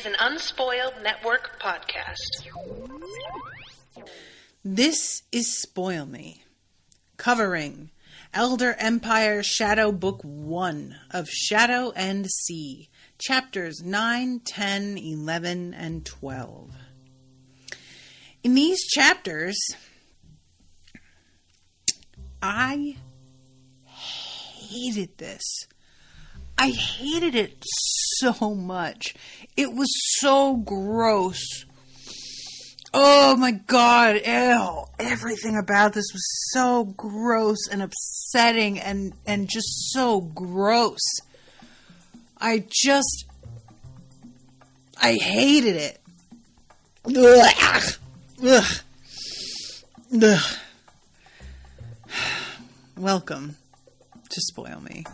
an Unspoiled Network podcast. This is Spoil Me, covering Elder Empire Shadow Book 1 of Shadow and Sea, chapters 9, 10, 11, and 12. In these chapters, I hated this. I hated it so much. It was so gross. Oh my god, ew. Everything about this was so gross and upsetting and just so gross. I hated it. Ugh. Ugh. Ugh. Welcome to Spoil Me.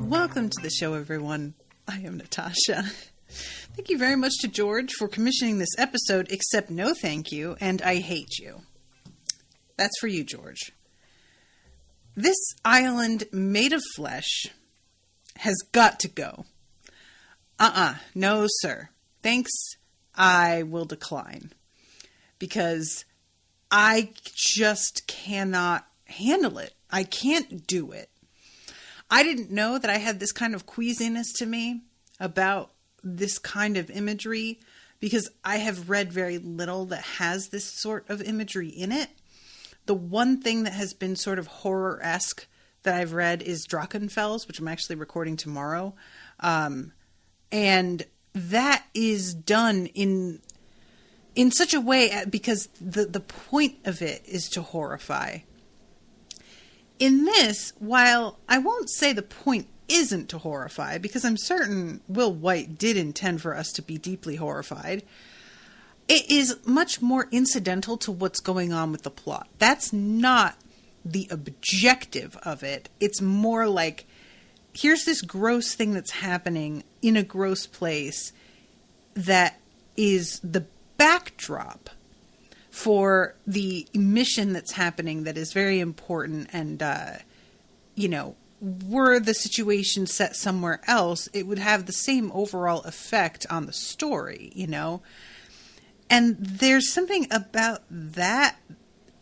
Welcome to the show, everyone. I am Natasha. Thank you very much to George for commissioning this episode, except no thank you, and I hate you. That's for you, George. This island made of flesh has got to go. No, sir. Thanks, I will decline. Because I just cannot handle it. I can't do it. I didn't know that I had this kind of queasiness to me about this kind of imagery because I have read very little that has this sort of imagery in it. The one thing that has been sort of horror-esque that I've read is Drachenfels, which I'm actually recording tomorrow. And that is done in such a way because the point of it is to horrify. In this, while I won't say the point isn't to horrify, because I'm certain Will White did intend for us to be deeply horrified, it is much more incidental to what's going on with the plot. That's not the objective of it. It's more like, here's this gross thing that's happening in a gross place that is the backdrop for the mission that's happening that is very important and, were the situation set somewhere else, it would have the same overall effect on the story, And there's something about that,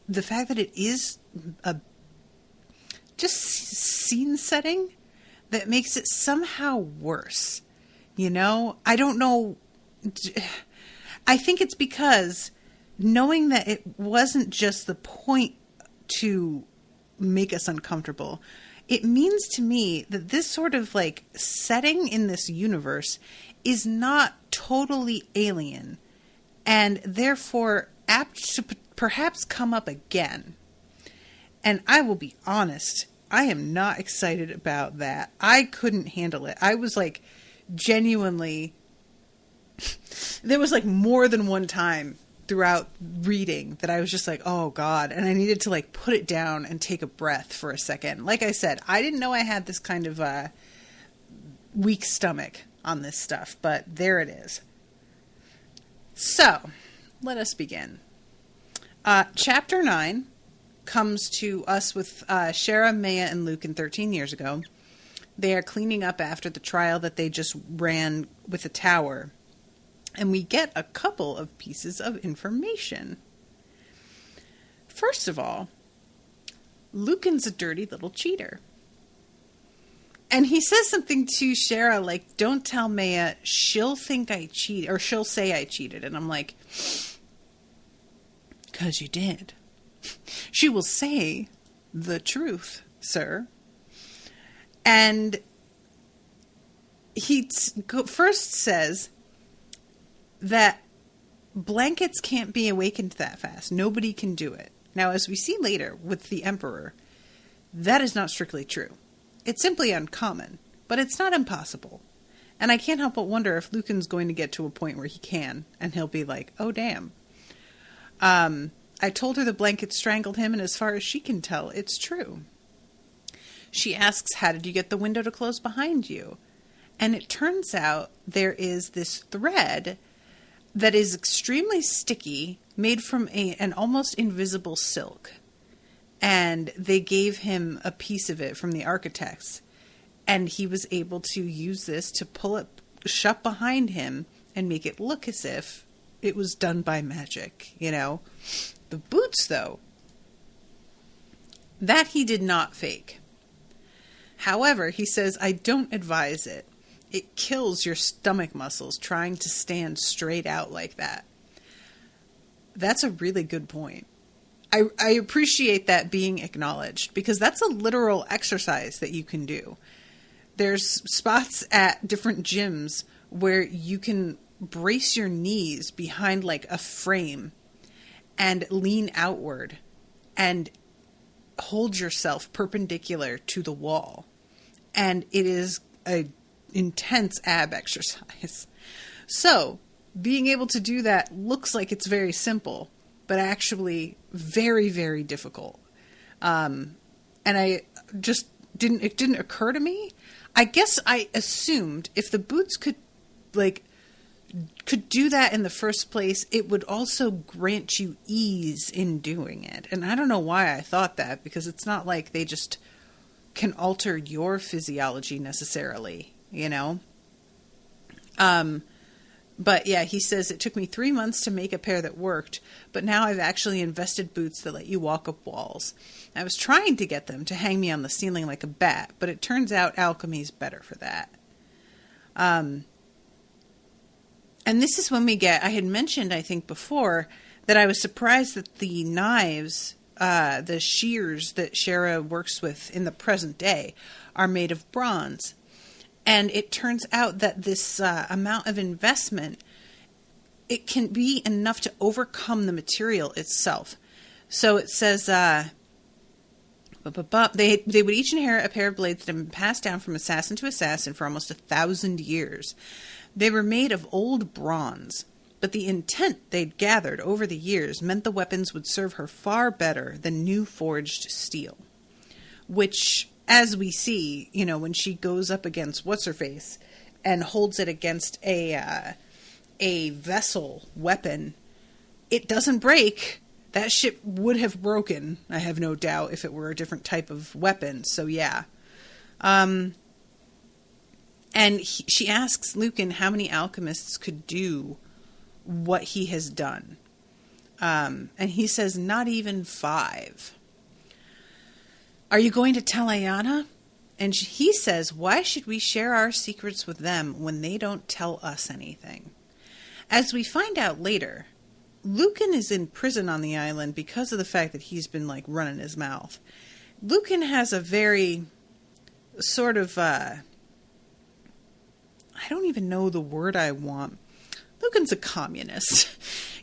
the fact that it is a just scene setting that makes it somehow worse, I don't know. I think it's because knowing that it wasn't just the point to make us uncomfortable, it means to me that this sort of setting in this universe is not totally alien and therefore apt to perhaps come up again. And I will be honest, I am not excited about that. I couldn't handle it. I was genuinely, there was more than one time throughout reading that I was just oh God. And I needed to put it down and take a breath for a second. Like I said, I didn't know I had this kind of weak stomach on this stuff, but there it is. So let us begin. Chapter 9 comes to us with Shara, Maya, and Lucan 13 years ago. They are cleaning up after the trial that they just ran with the tower. And we get a couple of pieces of information. First of all, Lucan's a dirty little cheater. And he says something to Shara don't tell Maya, she'll think I cheated, or she'll say I cheated. And I'm like, 'cause you did. She will say the truth, sir. And he first says that blankets can't be awakened that fast. Nobody can do it. Now, as we see later with the Emperor, that is not strictly true. It's simply uncommon, but it's not impossible. And I can't help but wonder if Lucan's going to get to a point where he can, and he'll be like, oh, damn. I told her the blanket strangled him, and as far as she can tell, it's true. She asks, how did you get the window to close behind you? And it turns out there is this thread that is extremely sticky, made from an almost invisible silk. And they gave him a piece of it from the architects. And he was able to use this to pull it shut behind him and make it look as if it was done by magic, you know. The boots, though, that he did not fake. However, he says, I don't advise it. It kills your stomach muscles trying to stand straight out like that. That's a really good point. I appreciate that being acknowledged, because that's a literal exercise that you can do. There's spots at different gyms where you can brace your knees behind like a frame and lean outward and hold yourself perpendicular to the wall. And it is a intense ab exercise. So being able to do that looks like it's very simple, but actually very, very difficult. And it didn't occur to me. I guess I assumed if the boots could do that in the first place, it would also grant you ease in doing it. And I don't know why I thought that, because it's not like they just can alter your physiology necessarily, you know? But yeah, he says, it took me 3 months to make a pair that worked, but now I've actually invested boots that let you walk up walls. I was trying to get them to hang me on the ceiling like a bat, but it turns out alchemy's better for that. And this is when we get, I had mentioned, I think before, that I was surprised that the knives, the shears that Shara works with in the present day are made of bronze. And it turns out that this amount of investment, it can be enough to overcome the material itself. So it says, they would each inherit a pair of blades that have been passed down from assassin to assassin for almost 1,000 years. They were made of old bronze, but the intent they'd gathered over the years meant the weapons would serve her far better than new forged steel. Which, as we see, you know, when she goes up against What's-Her-Face and holds it against a vessel weapon, it doesn't break. That ship would have broken, I have no doubt, if it were a different type of weapon. So yeah. And she asks Lucan how many alchemists could do what he has done. And he says, not even 5. Are you going to tell Ayana? And he says, why should we share our secrets with them when they don't tell us anything? As we find out later, Lucan is in prison on the island because of the fact that he's been like running his mouth. Lucan has a very sort of, I don't even know the word I want. Lucan's a communist.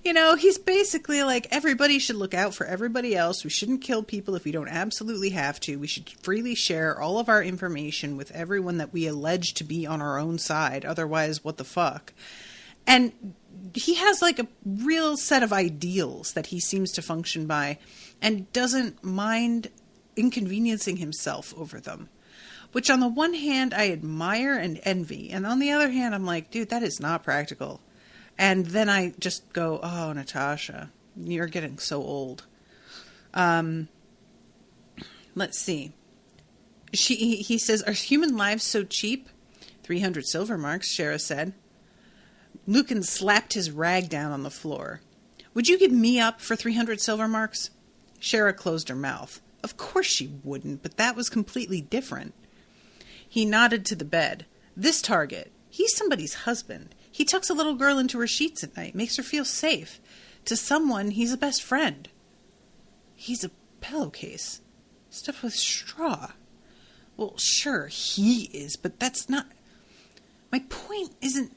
You know, he's basically like, everybody should look out for everybody else. We shouldn't kill people if we don't absolutely have to. We should freely share all of our information with everyone that we allege to be on our own side. Otherwise, what the fuck? And he has like a real set of ideals that he seems to function by and doesn't mind inconveniencing himself over them. Which on the one hand, I admire and envy. And on the other hand, I'm like, dude, that is not practical. And then I just go, oh, Natasha, you're getting so old. Let's see. He says, are human lives so cheap? 300 silver marks, Shara said. Lucan slapped his rag down on the floor. Would you give me up for 300 silver marks? Shara closed her mouth. Of course she wouldn't, but that was completely different. He nodded to the bed. This target, he's somebody's husband. He tucks a little girl into her sheets at night, makes her feel safe. To someone, he's a best friend. He's a pillowcase, stuffed with straw. Well, sure, he is, but that's not... My point isn't...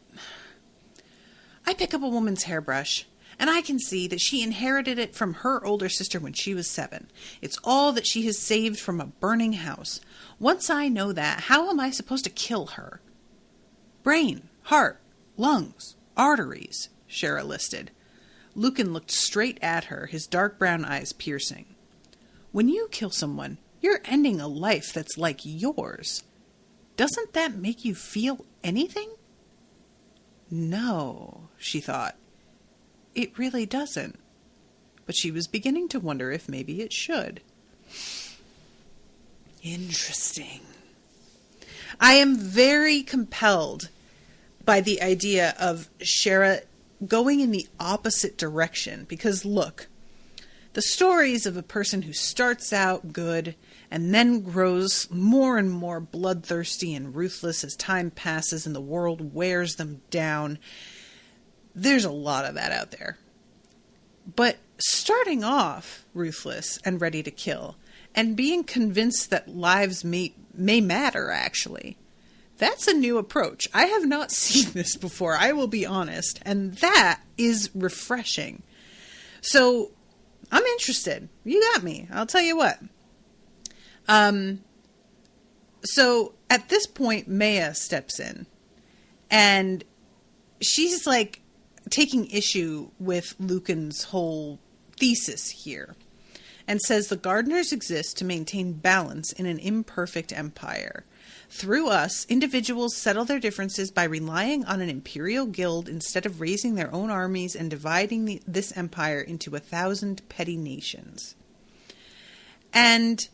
I pick up a woman's hairbrush, and I can see that she inherited it from her older sister when she was 7. It's all that she has saved from a burning house. Once I know that, how am I supposed to kill her? Brain, heart, lungs, arteries, Shara listed. Lucan looked straight at her, his dark brown eyes piercing. When you kill someone, you're ending a life that's like yours. Doesn't that make you feel anything? No, she thought. It really doesn't. But she was beginning to wonder if maybe it should. Interesting. I am very compelled by the idea of Shara going in the opposite direction. Because look, the stories of a person who starts out good and then grows more and more bloodthirsty and ruthless as time passes and the world wears them down, there's a lot of that out there. But starting off ruthless and ready to kill, and being convinced that lives may matter, actually, that's a new approach. I have not seen this before, I will be honest, and that is refreshing. So, I'm interested. You got me. I'll tell you what. So, at this point, Maya steps in, and she's like taking issue with Lucan's whole thesis here, and says the gardeners exist to maintain balance in an imperfect empire. Through us, individuals settle their differences by relying on an imperial guild instead of raising their own armies and dividing this empire into 1,000 petty nations. And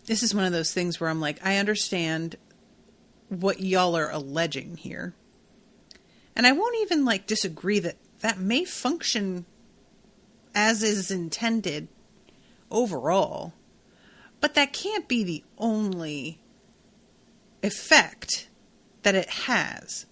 this is one of those things where I'm like, I understand what y'all are alleging here. And I won't even disagree that may function as is intended overall. But that can't be the only effect that it has.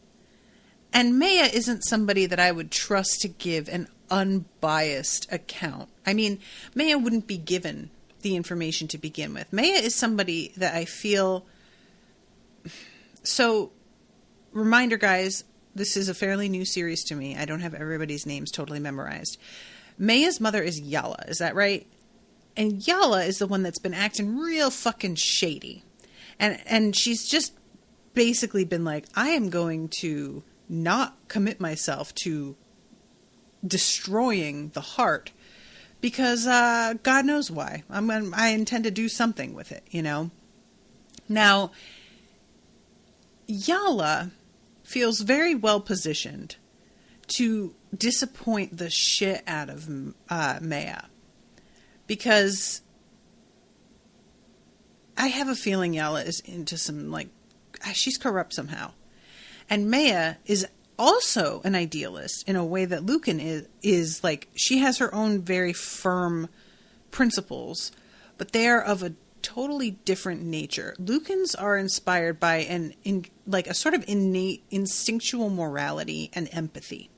And Maya isn't somebody that I would trust to give an unbiased account. I mean, Maya wouldn't be given the information to begin with. Maya is somebody that I feel... So, reminder guys, this is a fairly new series to me. I don't have everybody's names totally memorized. Maya's mother is Yala, is that right? And Yala is the one that's been acting real fucking shady. And she's just basically been like, I am going to not commit myself to destroying the heart because God knows why. I intend to do something with it, you know? Now, Yala feels very well positioned to disappoint the shit out of Maya. Because I have a feeling Yala is into some, she's corrupt somehow. And Maya is also an idealist in a way that Lucan is she has her own very firm principles, but they are of a totally different nature. Lucans are inspired by a sort of innate instinctual morality and empathy.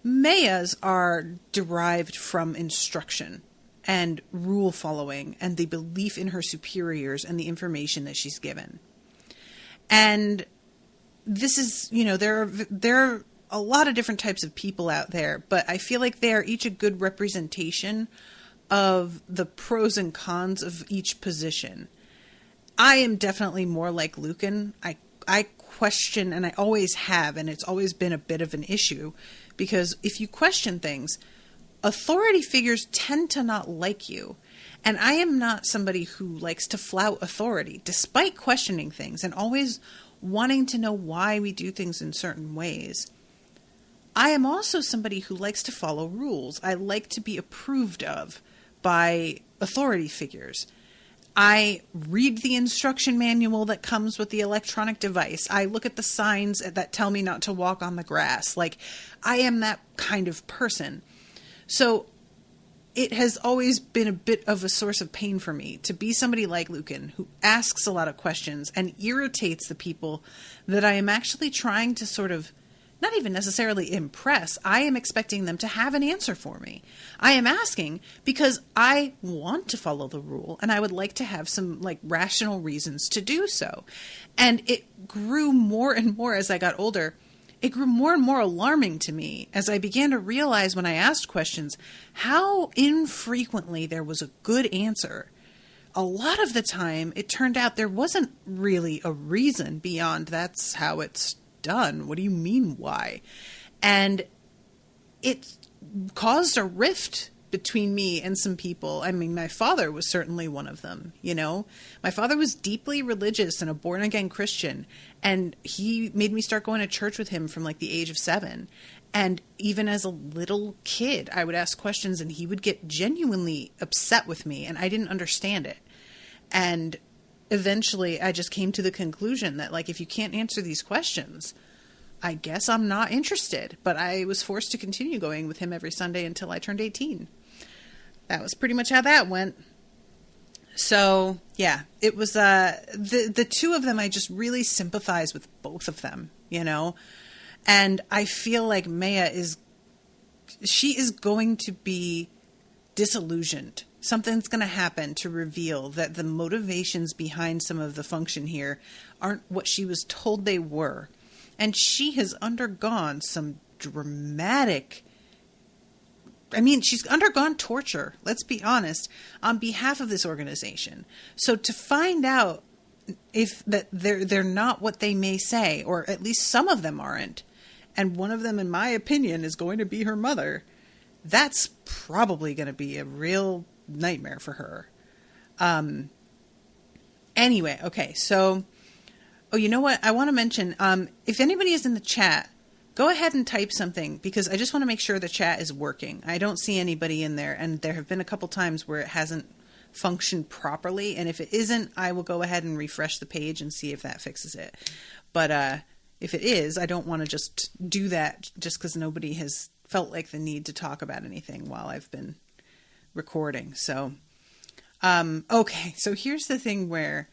Maya's are derived from instruction and rule following and the belief in her superiors and the information that she's given. And this is, there are a lot of different types of people out there, but I feel like they are each a good representation of the pros and cons of each position. I am definitely more like Lucan. I question, and I always have, and it's always been a bit of an issue, because if you question things, authority figures tend to not like you. And I am not somebody who likes to flout authority, despite questioning things and always wanting to know why we do things in certain ways. I am also somebody who likes to follow rules. I like to be approved of by authority figures. I read the instruction manual that comes with the electronic device. I look at the signs that tell me not to walk on the grass. I am that kind of person. So it has always been a bit of a source of pain for me to be somebody like Lucan who asks a lot of questions and irritates the people that I am actually trying to sort of not even necessarily impress. I am expecting them to have an answer for me. I am asking because I want to follow the rule and I would like to have some rational reasons to do so. And it grew more and more as I got older. It grew more and more alarming to me as I began to realize when I asked questions how infrequently there was a good answer. A lot of the time, it turned out there wasn't really a reason beyond that's how it's done. What do you mean why? And it caused a rift between me and some people. I mean, my father was certainly one of them, you know? My father was deeply religious and a born-again Christian, and he made me start going to church with him from like the age of 7. And even as a little kid, I would ask questions and he would get genuinely upset with me, and I didn't understand it. And eventually I just came to the conclusion that, like, if you can't answer these questions, I guess I'm not interested. But I was forced to continue going with him every Sunday until I turned 18. That was pretty much how that went. So, yeah, it was, the two of them, I just really sympathize with both of them, you know? And I feel like Maya she is going to be disillusioned. Something's going to happen to reveal that the motivations behind some of the function here aren't what she was told they were. And she has undergone some dramatic... I mean, she's undergone torture, let's be honest, on behalf of this organization. So to find out if that they're not what they may say, or at least some of them aren't, and one of them, in my opinion, is going to be her mother, that's probably going to be a real nightmare for her. Anyway, okay, so, oh, you know what? I want to mention, if anybody is in the chat, go ahead and type something, because I just want to make sure the chat is working. I don't see anybody in there, and there have been a couple times where it hasn't functioned properly, and if it isn't, I will go ahead and refresh the page and see if that fixes it. But if it is, I don't want to just do that just because nobody has felt like the need to talk about anything while I've been recording. So, okay, so here's the thing where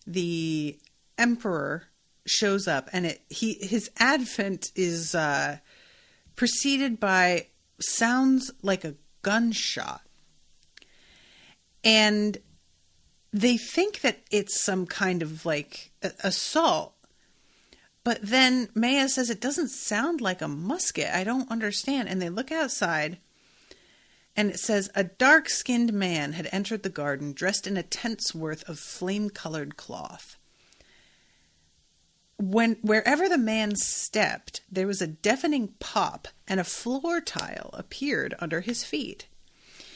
the Emperor shows up, and his advent is preceded by sounds like a gunshot, and they think that it's some kind of like assault, but then Maya says it doesn't sound like a musket. I don't understand. And they look outside, and it says a dark-skinned man had entered the garden dressed in a tent's worth of flame-colored cloth. Wherever the man stepped, there was a deafening pop, and a floor tile appeared under his feet.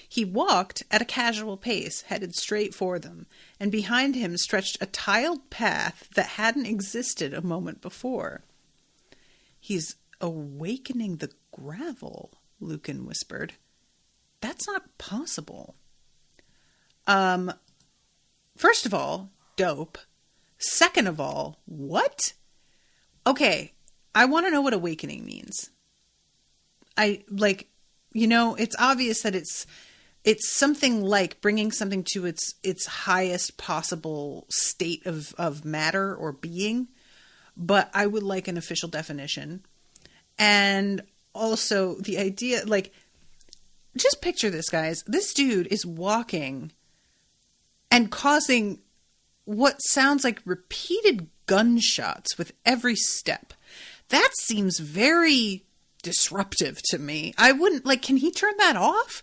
He walked at a casual pace, headed straight for them, and behind him stretched a tiled path that hadn't existed a moment before. "He's awakening the gravel," Lucan whispered. "That's not possible." First of all, dope. Second of all, what? Okay, I want to know what awakening means. It's obvious that it's something like bringing something to its highest possible state of matter or being, but I would like an official definition. And also the idea, like, just picture this, guys. This dude is walking and causing what sounds like repeated gunshots with every step. That seems very disruptive to me. I wouldn't, like, can he turn that off?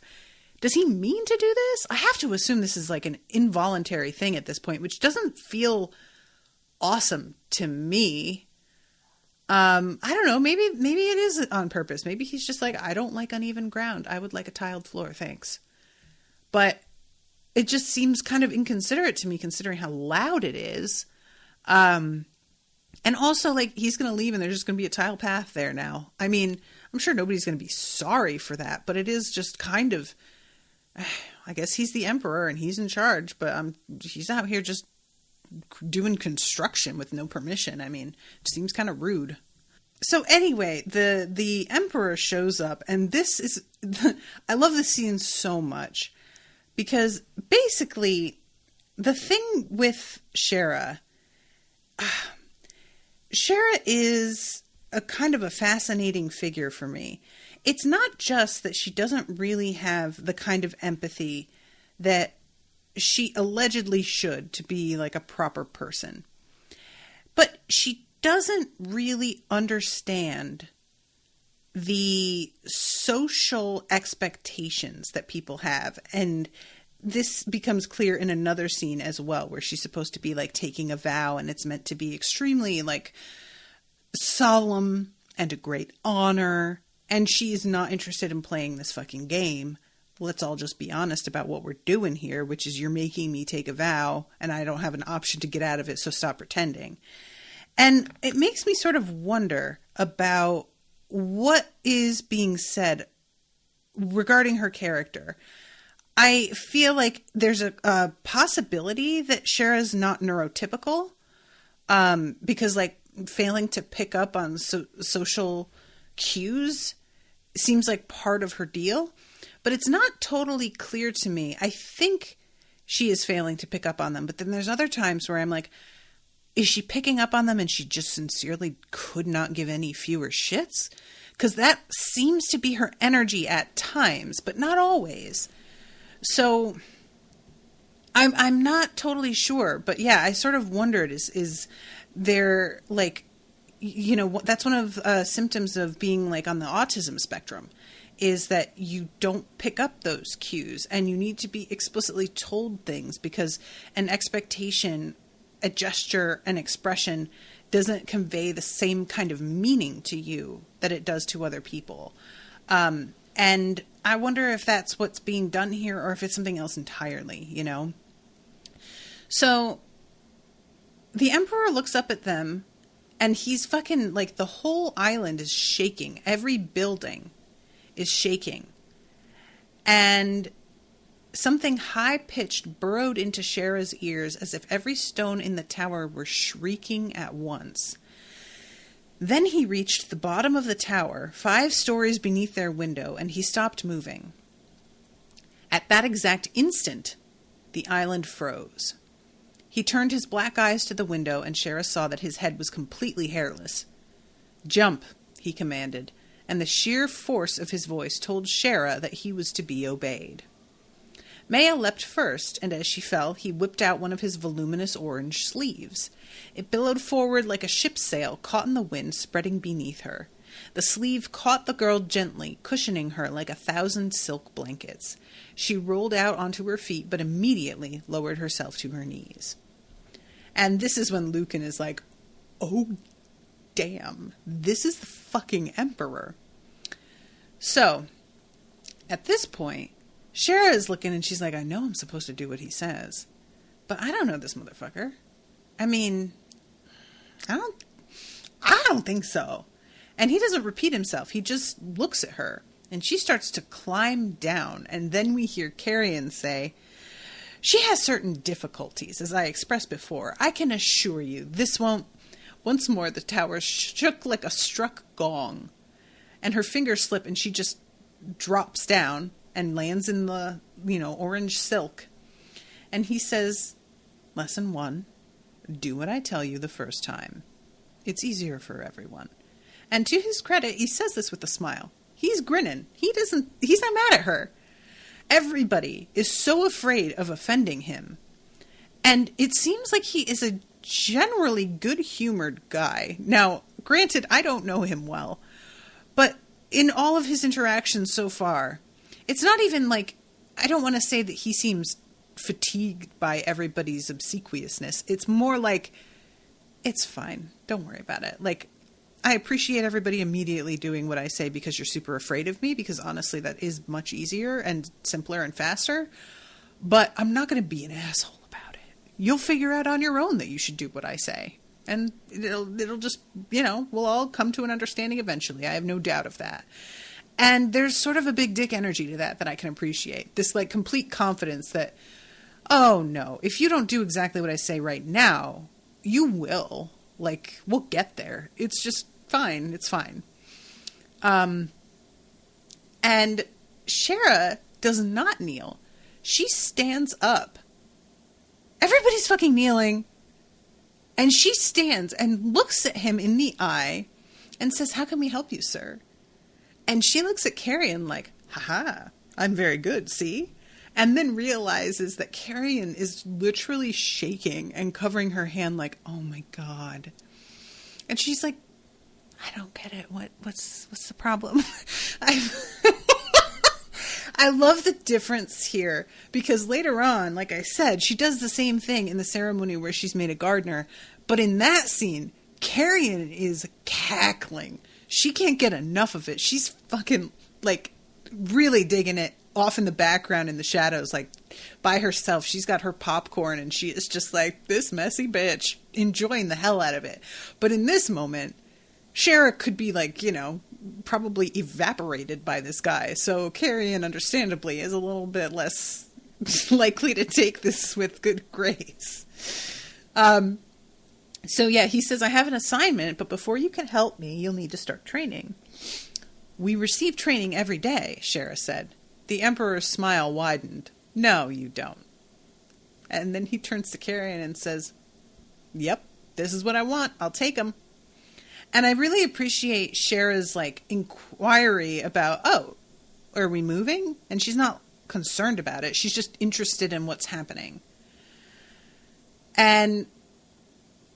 Does he mean to do this? I have to assume this is like an involuntary thing at this point, which doesn't feel awesome to me. I don't know. Maybe it is on purpose. Maybe he's just like, I don't like uneven ground. I would like a tiled floor. Thanks. But it just seems kind of inconsiderate to me, considering how loud it is. And also, like, he's going to leave and there's just going to be a tile path there now. I mean, I'm sure nobody's going to be sorry for that, but it is just kind of, I guess he's the emperor and he's in charge, but he's out here just doing construction with no permission. I mean, it seems kind of rude. So anyway, the emperor shows up, and this is, I love this scene so much, because basically the thing with Shara is a kind of a fascinating figure for me. It's not just that she doesn't really have the kind of empathy that she allegedly should to be like a proper person, but she doesn't really understand the social expectations that people have. And this becomes clear in another scene as well, where she's supposed to be like taking a vow, and it's meant to be extremely like solemn and a great honor. And she's not interested in playing this fucking game let's all just be honest about what we're doing here, which is you're making me take a vow and I don't have an option to get out of it, so stop pretending. And it makes me sort of wonder about what is being said regarding her character. I feel like there's a possibility that Shara's not neurotypical, because like failing to pick up on social cues seems like part of her deal, but it's not totally clear to me. I think she is failing to pick up on them, but then there's other times where I'm like, is she picking up on them and she just sincerely could not give any fewer shits? Because that seems to be her energy at times, but not always. So I'm not totally sure, but yeah, I sort of wondered, is there like, you know, that's one of symptoms of being like on the autism spectrum, is that you don't pick up those cues and you need to be explicitly told things because an expectation, a gesture, an expression doesn't convey the same kind of meaning to you that it does to other people. And I wonder if that's what's being done here or if it's something else entirely, you know? So the Emperor looks up at them and he's fucking like, the whole island is shaking. Every building is shaking. And something high-pitched burrowed into Shara's ears as if every stone in the tower were shrieking at once. Then he reached the bottom of the tower, 5 stories beneath their window, and he stopped moving. At that exact instant, the island froze. He turned his black eyes to the window, and Shara saw that his head was completely hairless. "Jump," he commanded, and the sheer force of his voice told Shara that he was to be obeyed. Maya leapt first, and as she fell, he whipped out one of his voluminous orange sleeves. It billowed forward like a ship's sail caught in the wind spreading beneath her. The sleeve caught the girl gently, cushioning her like 1,000 silk blankets. She rolled out onto her feet, but immediately lowered herself to her knees. And this is when Lucan is like, oh, damn, this is the fucking Emperor. So, at this point, Shara is looking and she's like, I know I'm supposed to do what he says, but I don't know this motherfucker. I mean, I don't think so. And he doesn't repeat himself. He just looks at her and she starts to climb down. And then we hear Carrion say, she has certain difficulties, as I expressed before. I can assure you this won't. Once more, the tower shook like a struck gong, and her fingers slip and she just drops down and lands in the, orange silk. And he says, Lesson 1, do what I tell you the first time. It's easier for everyone. And to his credit, he says this with a smile. He's grinning. He's not mad at her. Everybody is so afraid of offending him. And it seems like he is a generally good-humored guy. Now, granted, I don't know him well, but in all of his interactions so far, it's not even like, I don't want to say that he seems fatigued by everybody's obsequiousness. It's more like, it's fine. Don't worry about it. Like, I appreciate everybody immediately doing what I say because you're super afraid of me, because honestly, that is much easier and simpler and faster. But I'm not going to be an asshole about it. You'll figure out on your own that you should do what I say. And it'll just, we'll all come to an understanding eventually. I have no doubt of that. And there's sort of a big dick energy to that I can appreciate. This like complete confidence that, oh no, if you don't do exactly what I say right now, you will. Like, we'll get there. It's just fine. It's fine. And Shara does not kneel. She stands up. Everybody's fucking kneeling. And she stands and looks at him in the eye and says, how can we help you, sir? And she looks at Carrion like, haha, I'm very good, see? And then realizes that Carrion is literally shaking and covering her hand like, oh my God. And she's like, I don't get it. What's the problem? I love the difference here because later on, like I said, she does the same thing in the ceremony where she's made a gardener. But in that scene, Carrion is cackling. She can't get enough of it. She's fucking like really digging it off in the background in the shadows, like by herself. She's got her popcorn and she is just like this messy bitch, enjoying the hell out of it. But in this moment, Shara could be like, you know, probably evaporated by this guy. So Carrion, understandably, is a little bit less likely to take this with good grace. So yeah, he says, I have an assignment, but before you can help me, you'll need to start training. We receive training every day, Shara said. The Emperor's smile widened. No, you don't. And then he turns to Carrion and says, yep, this is what I want. I'll take him. And I really appreciate Shara's, like, inquiry about, oh, are we moving? And she's not concerned about it. She's just interested in what's happening. And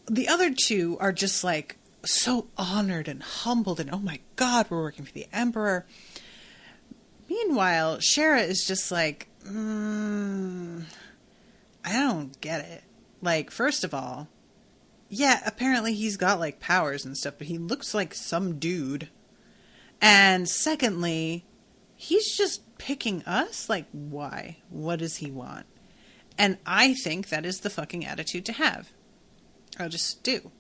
the other two are just, like, so honored and humbled. And, oh, my God, we're working for the Emperor. Meanwhile, Shara is just like, I don't get it. Like, first of all, yeah, apparently he's got, like, powers and stuff, but he looks like some dude. And secondly, he's just picking us? Like, why? What does he want? And I think that is the fucking attitude to have. I'll just do.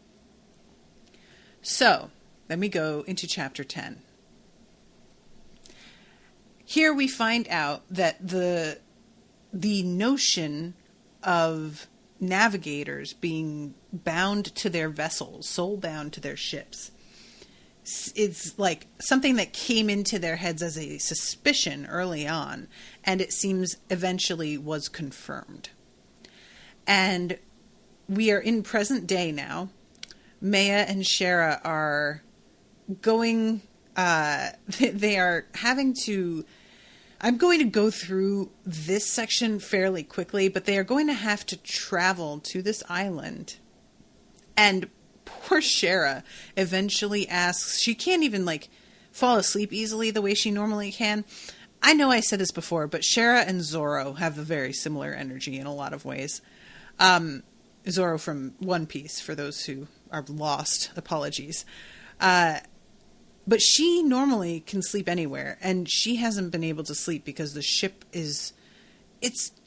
So, let me go into chapter 10. Here we find out that the notion of navigators being bound to their vessels, soul bound to their ships, it's like something that came into their heads as a suspicion early on, and it seems eventually was confirmed. And we are in present day now. Maya and Shara are going, they are having to, I'm going to go through this section fairly quickly, but they are going to have to travel to this island. And poor Shara eventually asks, she can't even, like, fall asleep easily the way she normally can. I know I said this before, but Shara and Zoro have a very similar energy in a lot of ways. Zoro from One Piece, for those who are lost, apologies. But she normally can sleep anywhere, and she hasn't been able to sleep because the ship it's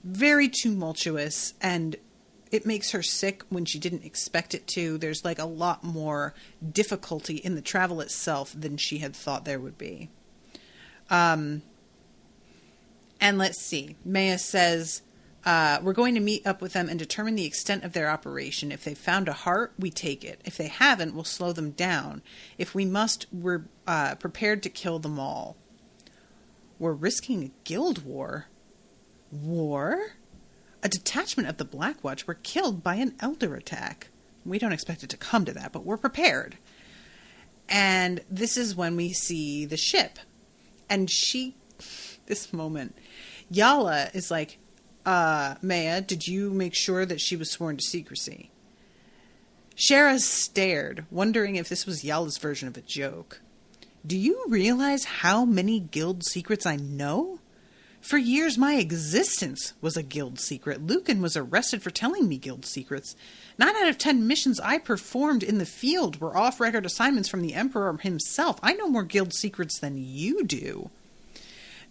very tumultuous, and it makes her sick when she didn't expect it to. There's, like, a lot more difficulty in the travel itself than she had thought there would be. And let's see. Maya says, we're going to meet up with them and determine the extent of their operation. If they've found a heart, we take it. If they haven't, we'll slow them down. If we must, we're prepared to kill them all. We're risking a guild war. War? A detachment of the Black Watch were killed by an elder attack. We don't expect it to come to that, but we're prepared. And this is when we see the ship. And this moment, Yala is like, Maya, did you make sure that she was sworn to secrecy? Shara stared, wondering if this was Yala's version of a joke. Do you realize how many guild secrets I know? For years, my existence was a guild secret. Lucan was arrested for telling me guild secrets. 9 out of 10 missions I performed in the field were off-record assignments from the Emperor himself. I know more guild secrets than you do.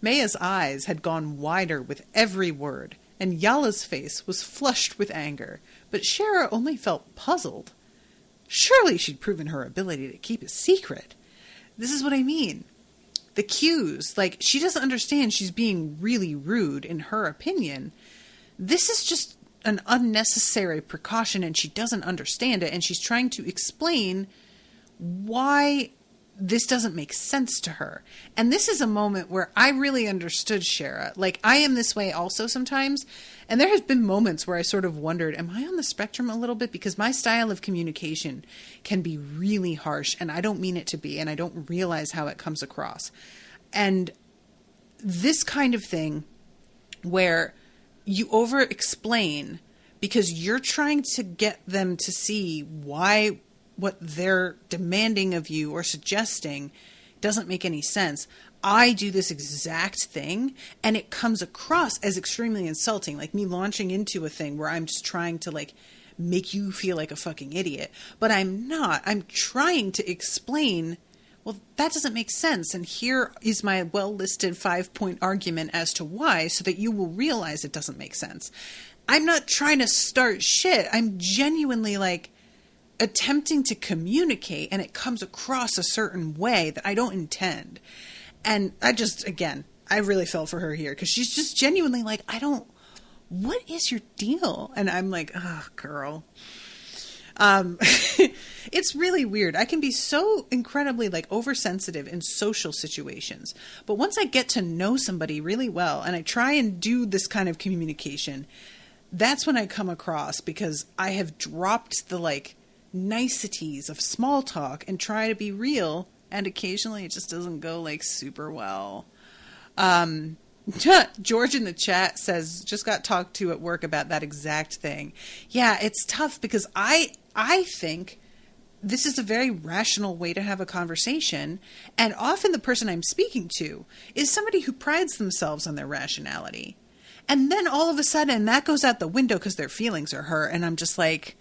Maya's eyes had gone wider with every word, and Yala's face was flushed with anger, but Shara only felt puzzled. Surely she'd proven her ability to keep a secret. This is what I mean. The cues, like, she doesn't understand she's being really rude in her opinion. This is just an unnecessary precaution, and she doesn't understand it, and she's trying to explain why this doesn't make sense to her. And this is a moment where I really understood Shara. Like, I am this way also sometimes, and there have been moments where I sort of wondered, am I on the spectrum a little bit? Because my style of communication can be really harsh, and I don't mean it to be, and I don't realize how it comes across. And this kind of thing where you over-explain because you're trying to get them to see why what they're demanding of you or suggesting doesn't make any sense. I do this exact thing, and it comes across as extremely insulting, like me launching into a thing where I'm just trying to, like, make you feel like a fucking idiot. But I'm not. I'm trying to explain, well, that doesn't make sense. And here is my well-listed 5-point argument as to why, so that you will realize it doesn't make sense. I'm not trying to start shit. I'm genuinely like attempting to communicate, and it comes across a certain way that I don't intend. And I really fell for her here, because she's just genuinely like, what is your deal? And I'm like, oh, girl. It's really weird. I can be so incredibly like oversensitive in social situations. But once I get to know somebody really well and I try and do this kind of communication, that's when I come across, because I have dropped the like niceties of small talk and try to be real. And occasionally it just doesn't go like super well. George in the chat says, just got talked to at work about that exact thing. Yeah, it's tough, because I think this is a very rational way to have a conversation. And often the person I'm speaking to is somebody who prides themselves on their rationality. And then all of a sudden that goes out the window because their feelings are hurt. And I'm just like,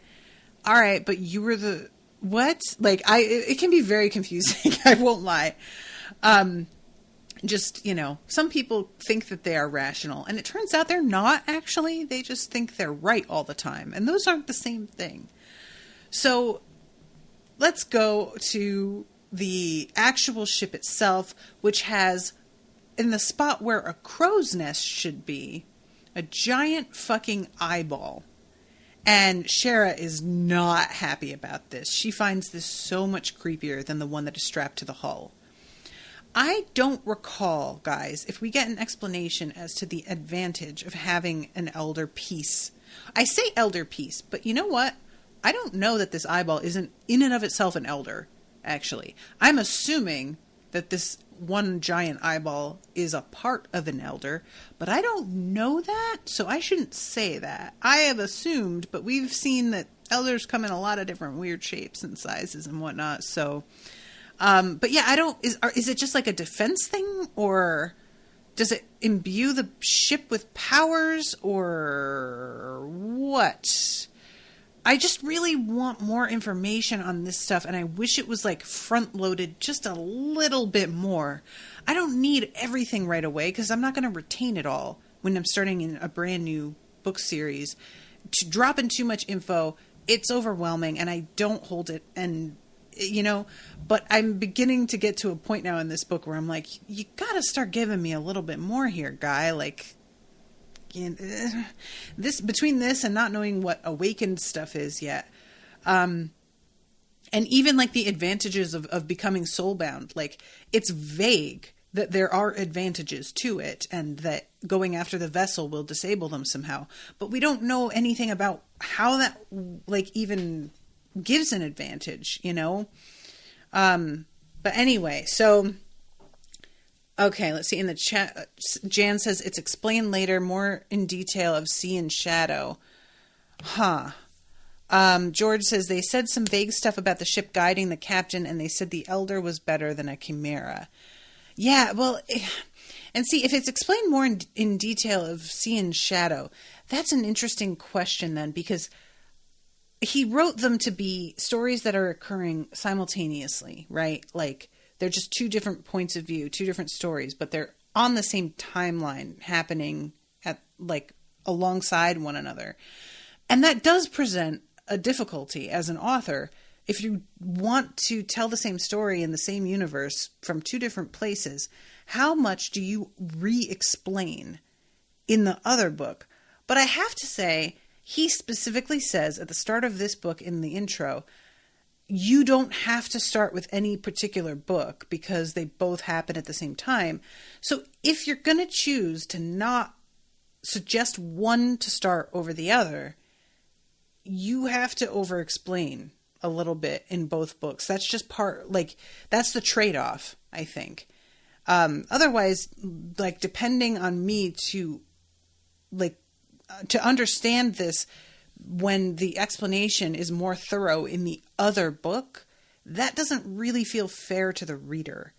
all right, but you were the, what? Like, it can be very confusing. I won't lie. Just, some people think that they are rational, and it turns out they're not actually. They just think they're right all the time. And those aren't the same thing. So let's go to the actual ship itself, which has, in the spot where a crow's nest should be, a giant fucking eyeball. And Shara is not happy about this. She finds this so much creepier than the one that is strapped to the hull. I don't recall, guys, if we get an explanation as to the advantage of having an elder piece. I say elder piece, but you know what? I don't know that this eyeball isn't in and of itself an elder, actually. I'm assuming that this one giant eyeball is a part of an elder, but I don't know that, so I shouldn't say that. I have assumed, but we've seen that elders come in a lot of different weird shapes and sizes and whatnot, so... but yeah, is it just like a defense thing, or does it imbue the ship with powers, or what? I just really want more information on this stuff, and I wish it was like front loaded just a little bit more. I don't need everything right away, because I'm not going to retain it all when I'm starting in a brand new book series. To drop in too much info, it's overwhelming, and I don't hold it, and but I'm beginning to get to a point now in this book where I'm like, you gotta start giving me a little bit more here, guy. Like, this, between this and not knowing what awakened stuff is yet. And even like the advantages of becoming soulbound, like, it's vague that there are advantages to it and that going after the vessel will disable them somehow. But we don't know anything about how that like even gives an advantage, but anyway, so okay, let's see. In the chat, Jan says it's explained later, more in detail of sea and shadow. George says they said some vague stuff about the ship guiding the captain, and they said the elder was better than a chimera. Yeah, well, and see, if it's explained more in detail of sea and shadow, that's an interesting question then, because he wrote them to be stories that are occurring simultaneously, right? Like, they're just two different points of view, two different stories, but they're on the same timeline happening at like alongside one another. And that does present a difficulty as an author. If you want to tell the same story in the same universe from two different places, how much do you re-explain in the other book? But I have to say, he specifically says at the start of this book in the intro, you don't have to start with any particular book because they both happen at the same time. So if you're going to choose to not suggest one to start over the other, you have to over-explain a little bit in both books. That's just that's the trade-off, I think. Otherwise, like, depending on me to understand this when the explanation is more thorough in the other book, that doesn't really feel fair to the reader.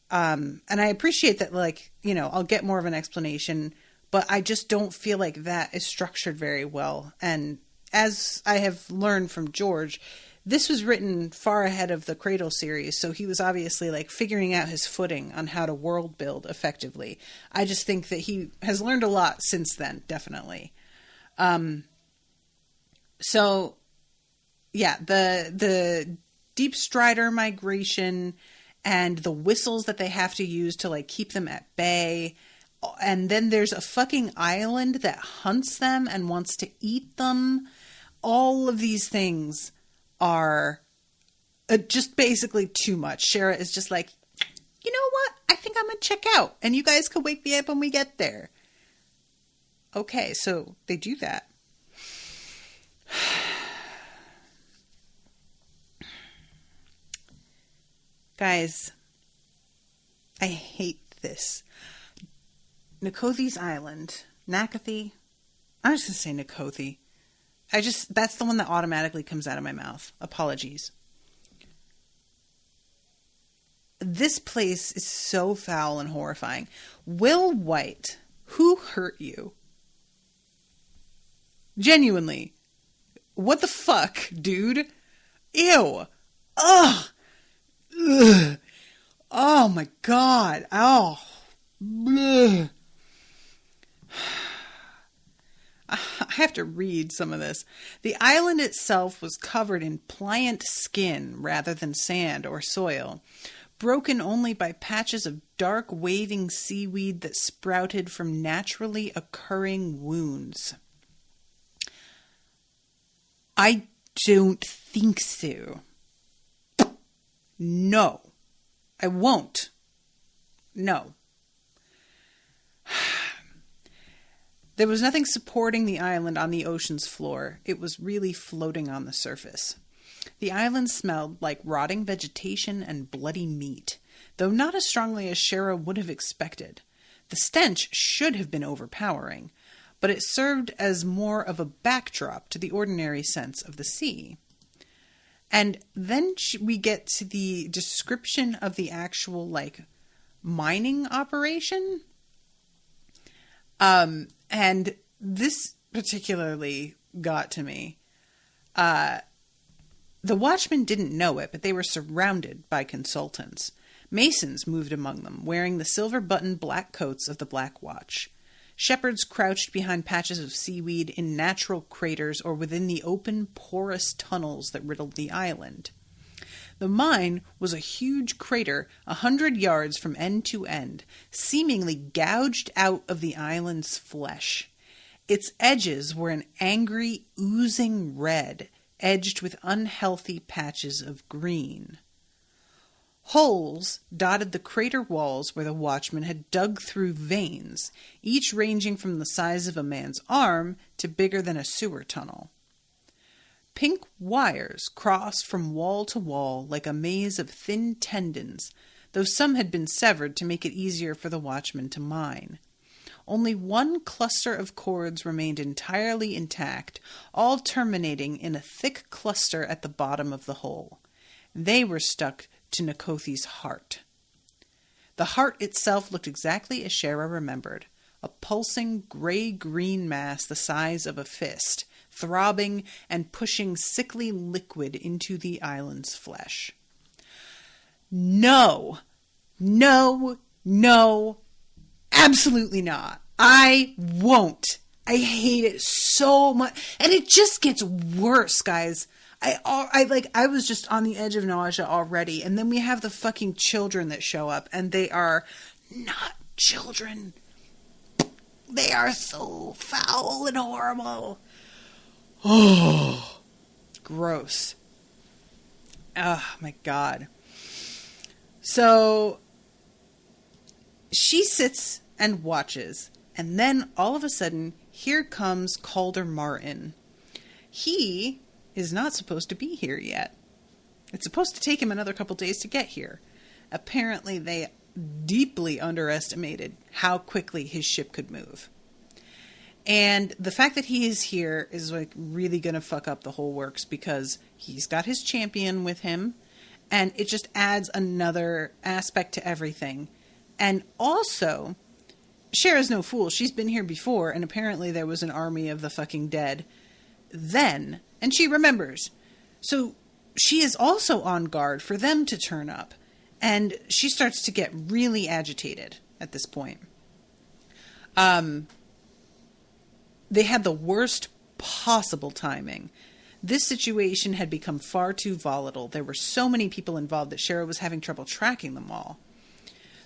And I appreciate that, I'll get more of an explanation, but I just don't feel like that is structured very well. And as I have learned from George, this was written far ahead of the Cradle series, so he was obviously like figuring out his footing on how to world build effectively. I just think that he has learned a lot since then, definitely. So yeah, the Deep Strider migration and the whistles that they have to use to like keep them at bay. And then there's a fucking island that hunts them and wants to eat them. All of these things are just basically too much. Shara is just like, you know what? I think I'm going to check out. And you guys can wake me up when we get there. Okay, so they do that. Guys, I hate this. Nakothi's Island. Nakothi. I'm just going to say Nakothi. That's the one that automatically comes out of my mouth. Apologies. This place is so foul and horrifying. Will White, who hurt you? Genuinely. What the fuck, dude? Ew. Ugh. Ugh. Oh my god. Oh. Ugh. I have to read some of this. The island itself was covered in pliant skin rather than sand or soil, broken only by patches of dark waving seaweed that sprouted from naturally occurring wounds. I don't think so. No. I won't. No. There was nothing supporting the island on the ocean's floor. It was really floating on the surface. The island smelled like rotting vegetation and bloody meat, though not as strongly as Shara would have expected. The stench should have been overpowering, but it served as more of a backdrop to the ordinary sense of the sea. And then we get to the description of the actual, mining operation. And this particularly got to me. The watchmen didn't know it, but they were surrounded by consultants. Masons moved among them, wearing the silver-buttoned black coats of the Black Watch. Shepherds crouched behind patches of seaweed in natural craters or within the open, porous tunnels that riddled the island. The mine was a huge crater 100 yards from end to end, seemingly gouged out of the island's flesh. Its edges were an angry, oozing red, edged with unhealthy patches of green. Holes dotted the crater walls where the watchmen had dug through veins, each ranging from the size of a man's arm to bigger than a sewer tunnel. Pink wires crossed from wall to wall like a maze of thin tendons, though some had been severed to make it easier for the watchmen to mine. Only one cluster of cords remained entirely intact, all terminating in a thick cluster at the bottom of the hole. They were stuck to Nakothi's heart. The heart itself looked exactly as Shara remembered, a pulsing gray-green mass the size of a fist, throbbing and pushing sickly liquid into the island's flesh. No, no, no, absolutely not. I won't. I hate it so much. And it just gets worse, guys. I was just on the edge of nausea already. And then we have the fucking children that show up, and they are not children. They are so foul and horrible. Oh, gross. Oh, my God. So she sits and watches, and then all of a sudden, here comes Calder Martin. He is not supposed to be here yet. It's supposed to take him another couple days to get here. Apparently, they deeply underestimated how quickly his ship could move. And the fact that he is here is really going to fuck up the whole works, because he's got his champion with him, and it just adds another aspect to everything. And also, Shara's no fool. She's been here before, and apparently there was an army of the fucking dead then, and she remembers. So she is also on guard for them to turn up. And she starts to get really agitated at this point. They had the worst possible timing. This situation had become far too volatile. There were so many people involved that Shara was having trouble tracking them all.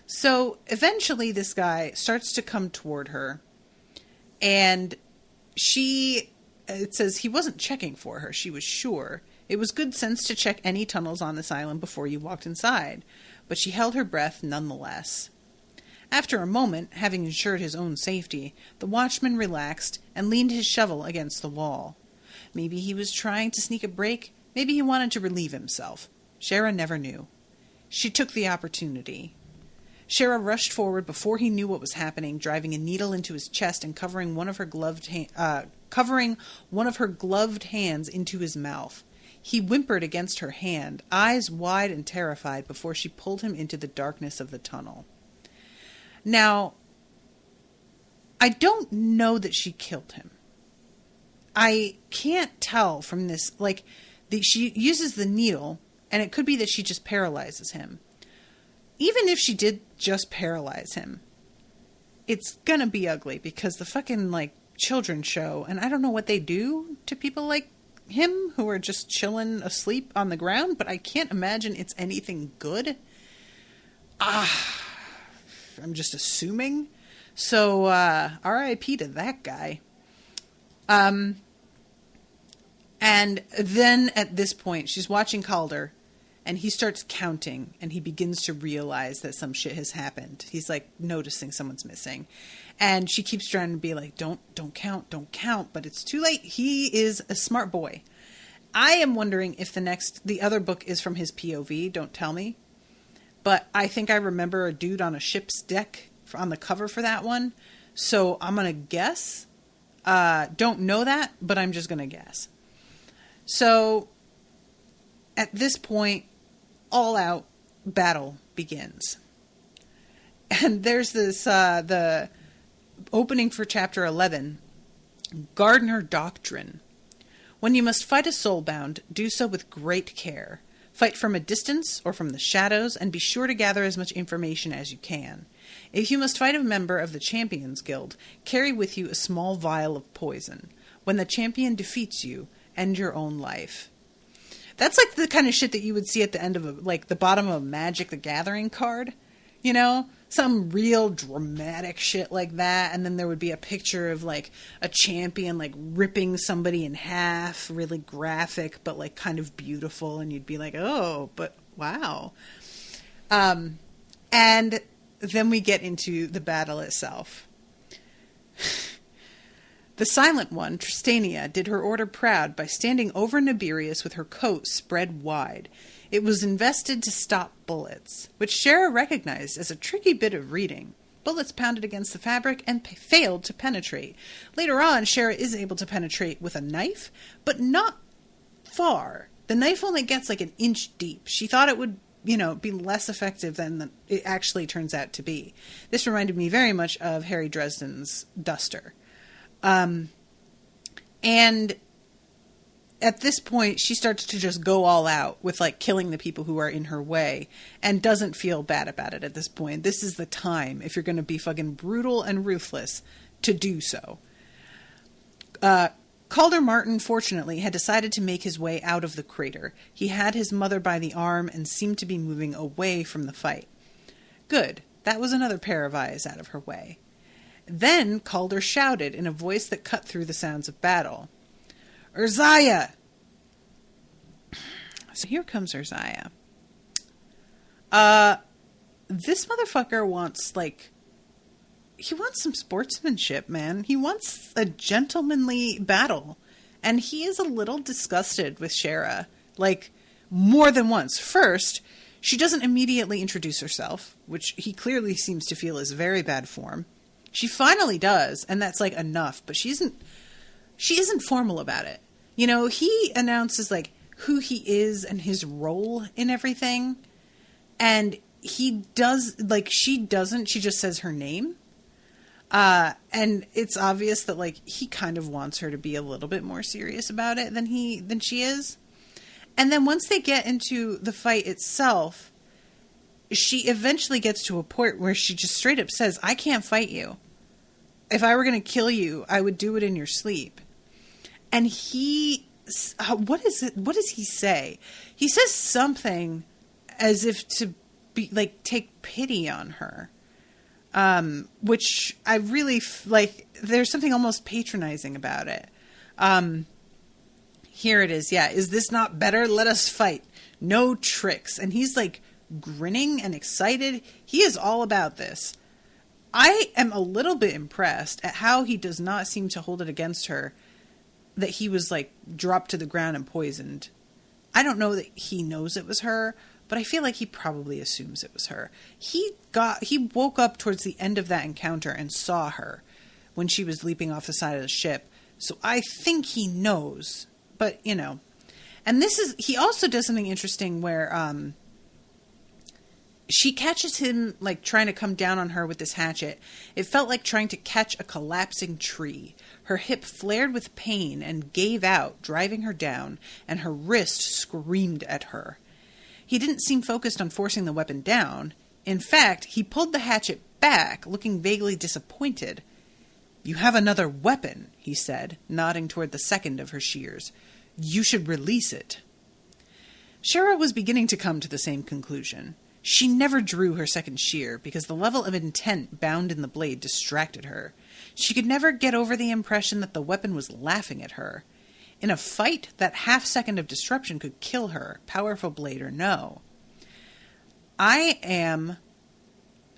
So eventually this guy starts to come toward her, and it says he wasn't checking for her. She was sure. It was good sense to check any tunnels on this island before you walked inside, but she held her breath nonetheless. After a moment, having ensured his own safety, the watchman relaxed and leaned his shovel against the wall. Maybe he was trying to sneak a break. Maybe he wanted to relieve himself. Shara never knew. She took the opportunity. Shara rushed forward before he knew what was happening, driving a needle into his chest and covering one of her gloved hands into his mouth. He whimpered against her hand, eyes wide and terrified, before she pulled him into the darkness of the tunnel. Now, I don't know that she killed him. I can't tell from this, she uses the needle, and it could be that she just paralyzes him. Even if she did just paralyze him, it's gonna be ugly, because the fucking, children's show, and I don't know what they do to people like him who are just chilling asleep on the ground, but I can't imagine it's anything good. I'm just assuming. So, R.I.P. to that guy. And then at this point, she's watching Calder, and he starts counting, and he begins to realize that some shit has happened. He's noticing someone's missing. And she keeps trying to be don't count, but it's too late. He is a smart boy. I am wondering if the other book is from his POV, don't tell me. But I think I remember a dude on a ship's deck on the cover for that one. So I'm going to guess. Don't know that, but I'm just going to guess. So at this point, all-out battle begins. And there's this, the opening for chapter 11, Gardener Doctrine. When you must fight a soulbound, do so with great care. Fight from a distance or from the shadows, and be sure to gather as much information as you can. If you must fight a member of the Champions Guild, carry with you a small vial of poison. When the champion defeats you, end your own life. That's the kind of shit that you would see at the end of the bottom of a Magic the Gathering card. You know? Some real dramatic shit like that. And then there would be a picture of a champion ripping somebody in half. Really graphic, but kind of beautiful. And you'd be oh, but wow. And then we get into the battle itself. The Silent One, Tristania, did her order proud by standing over Nibirius with her coat spread wide. It was invested to stop bullets, which Shara recognized as a tricky bit of reading. Bullets pounded against the fabric and failed to penetrate. Later on, Shara is able to penetrate with a knife, but not far. The knife only gets an inch deep. She thought it would be less effective than it actually turns out to be. This reminded me very much of Harry Dresden's Duster. And at this point, she starts to just go all out with killing the people who are in her way, and doesn't feel bad about it at this point. This is the time, if you're going to be fucking brutal and ruthless, to do so. Calder Martin, fortunately, had decided to make his way out of the crater. He had his mother by the arm and seemed to be moving away from the fight. Good. That was another pair of eyes out of her way. Then Calder shouted in a voice that cut through the sounds of battle. Urziah! So here comes Urziah. This motherfucker wants, he wants some sportsmanship, man. He wants a gentlemanly battle. And he is a little disgusted with Shara. More than once. First, she doesn't immediately introduce herself, which he clearly seems to feel is very bad form. She finally does, and that's enough, but she isn't formal about it. He announces who he is and his role in everything. And he does, she doesn't, she just says her name. And it's obvious that he kind of wants her to be a little bit more serious about it than she is. And then once they get into the fight itself, she eventually gets to a point where she just straight up says, I can't fight you. If I were going to kill you, I would do it in your sleep. And what does he say? He says something as if to be like, take pity on her. Which I really like. There's something almost patronizing about it. Here it is. Yeah. Is this not better? Let us fight. No tricks. And he's like grinning and excited. He is all about this. I am a little bit impressed at how he does not seem to hold it against her that he was like dropped to the ground and poisoned. I don't know that he knows it was her, but I feel like he probably assumes it was her. He woke up towards the end of that encounter and saw her when she was leaping off the side of the ship. So I think he knows, but you know. And he also does something interesting where she catches him like trying to come down on her with this hatchet. It felt like trying to catch a collapsing tree. Her hip flared with pain and gave out, driving her down, and her wrist screamed at her. He didn't seem focused on forcing the weapon down. In fact, he pulled the hatchet back, looking vaguely disappointed. You have another weapon, he said, nodding toward the second of her shears. You should release it. Shara was beginning to come to the same conclusion. She never drew her second shear because the level of intent bound in the blade distracted her. She could never get over the impression that the weapon was laughing at her. In a fight, that half second of disruption could kill her, powerful blade or no. I am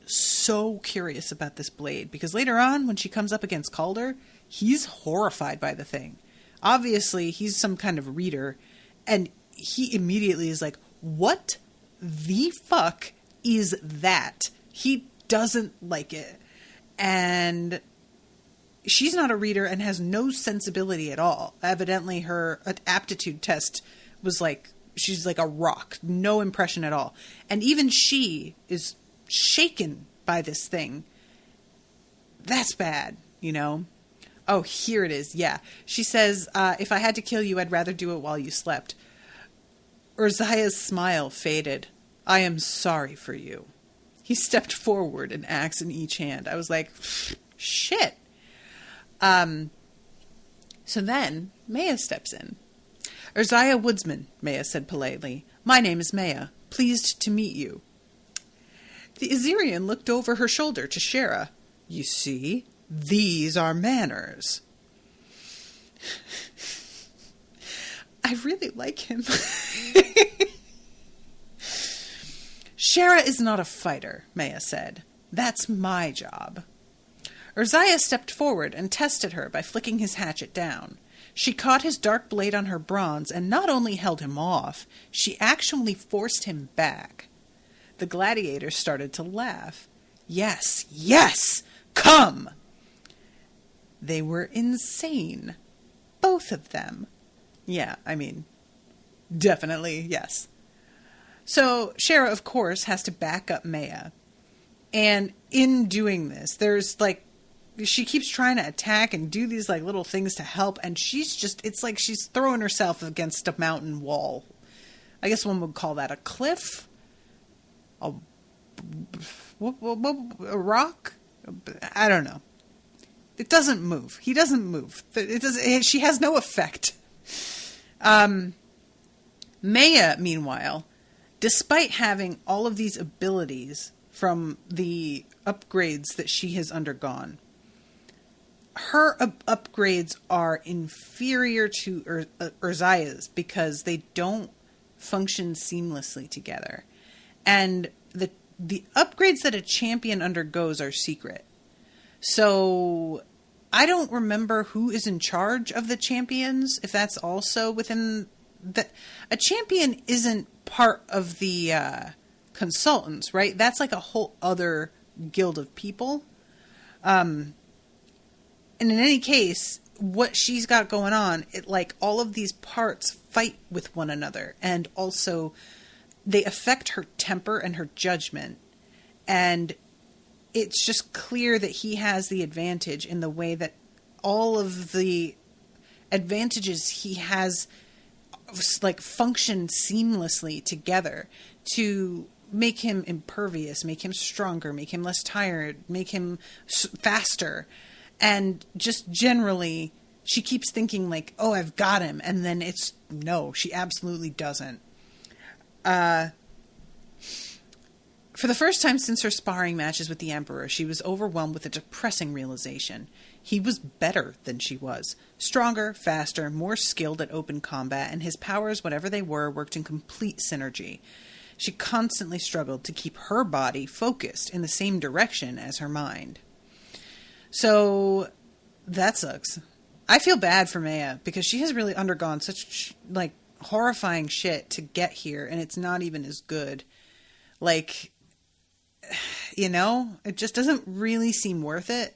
so curious about this blade because later on, when she comes up against Calder, he's horrified by the thing. Obviously, he's some kind of reader, and he immediately is like, what the fuck is that? He doesn't like it. And she's not a reader and has no sensibility at all. Evidently, her aptitude test was like, she's like a rock. No impression at all. And even she is shaken by this thing. That's bad, you know? Oh, here it is. Yeah. She says, if I had to kill you, I'd rather do it while you slept. Urzaya's smile faded. I am sorry for you. He stepped forward, an axe in each hand. I was like, shit. So then Maya steps in. Urzaya Woodsman, Maya said politely. My name is Maya. Pleased to meet you. The Azirian looked over her shoulder to Shara. You see, these are manners. I really like him. Shara is not a fighter, Maya said. That's my job. Urzaya stepped forward and tested her by flicking his hatchet down. She caught his dark blade on her bronze and not only held him off, she actually forced him back. The gladiator started to laugh. Yes, yes, come! They were insane. Both of them. Yeah, I mean, definitely, yes. So Shara, of course, has to back up Maya. And in doing this, there's like, she keeps trying to attack and do these like little things to help. And she's just, it's like she's throwing herself against a mountain wall. I guess one would call that a cliff. A rock? I don't know. It doesn't move. He doesn't move. She has no effect. Maya, meanwhile, despite having all of these abilities from the upgrades that she has undergone, her upgrades are inferior to Urzaya's because they don't function seamlessly together. And the upgrades that a champion undergoes are secret. So I don't remember who is in charge of the champions, if that's also within the... A champion isn't part of the consultants, right? That's like a whole other guild of people. And in any case, what she's got going on, like all of these parts fight with one another, and also they affect her temper and her judgment. And it's just clear that he has the advantage in the way that all of the advantages he has like function seamlessly together to make him impervious, make him stronger, make him less tired, make him faster. And just generally, she keeps thinking like, oh, I've got him. And then no, she absolutely doesn't. For the first time since her sparring matches with the Emperor, she was overwhelmed with a depressing realization. He was better than she was. Stronger, faster, more skilled at open combat, and his powers, whatever they were, worked in complete synergy. She constantly struggled to keep her body focused in the same direction as her mind. So, that sucks. I feel bad for Maya, because she has really undergone such, like, horrifying shit to get here, and it's not even as good. Like, you know, it just doesn't really seem worth it.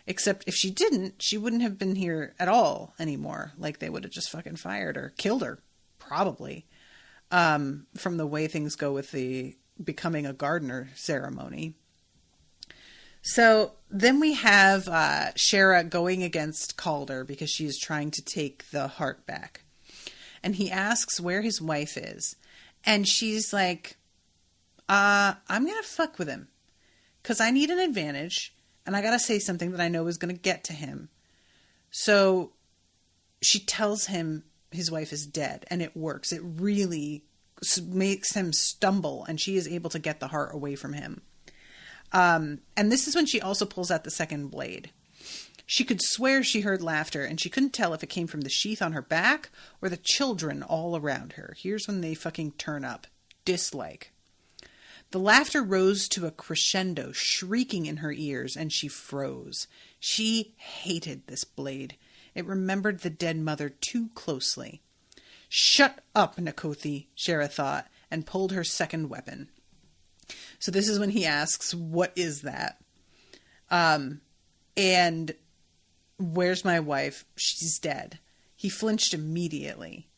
Except if she didn't, she wouldn't have been here at all anymore. Like, they would have just fucking fired her. Killed her. Probably. From the way things go with the becoming a gardener ceremony. So, then we have Shara going against Calder because she is trying to take the heart back. And he asks where his wife is. And she's like, I'm going to fuck with him. Because I need an advantage. And I gotta say something that I know is gonna get to him. So she tells him his wife is dead, and it works. It really makes him stumble, and she is able to get the heart away from him. And this is when she also pulls out the second blade. She could swear she heard laughter, and she couldn't tell if it came from the sheath on her back or the children all around her. Here's when they fucking turn up. Dislike. The laughter rose to a crescendo, shrieking in her ears, and she froze. She hated this blade. It remembered the dead mother too closely. Shut up, Nakothi, Shara thought, and pulled her second weapon. So this is when he asks, what is that? And where's my wife? She's dead. He flinched immediately.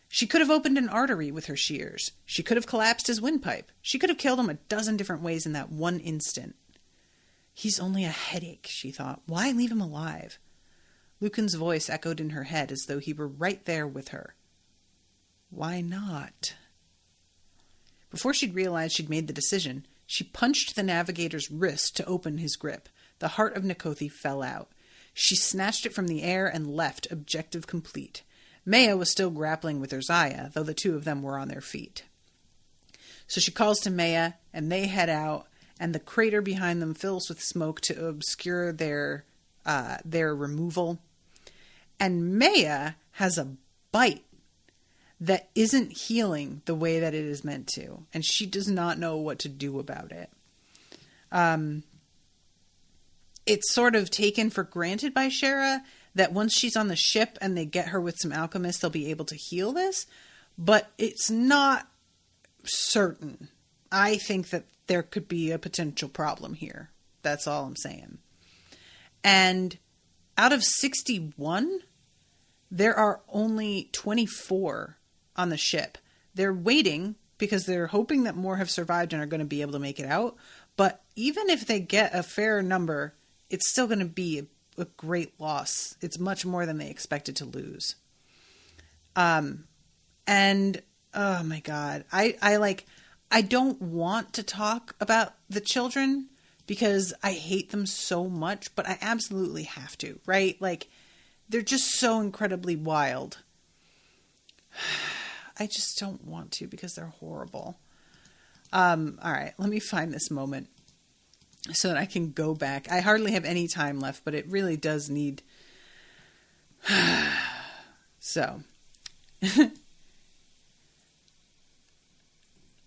She could have opened an artery with her shears. She could have collapsed his windpipe. She could have killed him a dozen different ways in that one instant. He's only a headache, she thought. Why leave him alive? Lucan's voice echoed in her head as though he were right there with her. Why not? Before she'd realized she'd made the decision, she punched the navigator's wrist to open his grip. The heart of Nakothi fell out. She snatched it from the air and left, objective complete. Maya was still grappling with Uzziah, though the two of them were on their feet. So she calls to Maya, and they head out, and the crater behind them fills with smoke to obscure their removal. And Maya has a bite that isn't healing the way that it is meant to, and she does not know what to do about it. It's sort of taken for granted by Shara that once she's on the ship and they get her with some alchemists, they'll be able to heal this. But it's not certain. I think that there could be a potential problem here. That's all I'm saying. And out of 61, there are only 24 on the ship. They're waiting because they're hoping that more have survived and are going to be able to make it out. But even if they get a fair number, it's still going to be a great loss. It's much more than they expected to lose. And oh my God, I don't want to talk about the children because I hate them so much, but I absolutely have to, right? Like, they're just so incredibly wild. I just don't want to because they're horrible. All right, let me find this moment so that I can go back. I hardly have any time left, but it really does need... So.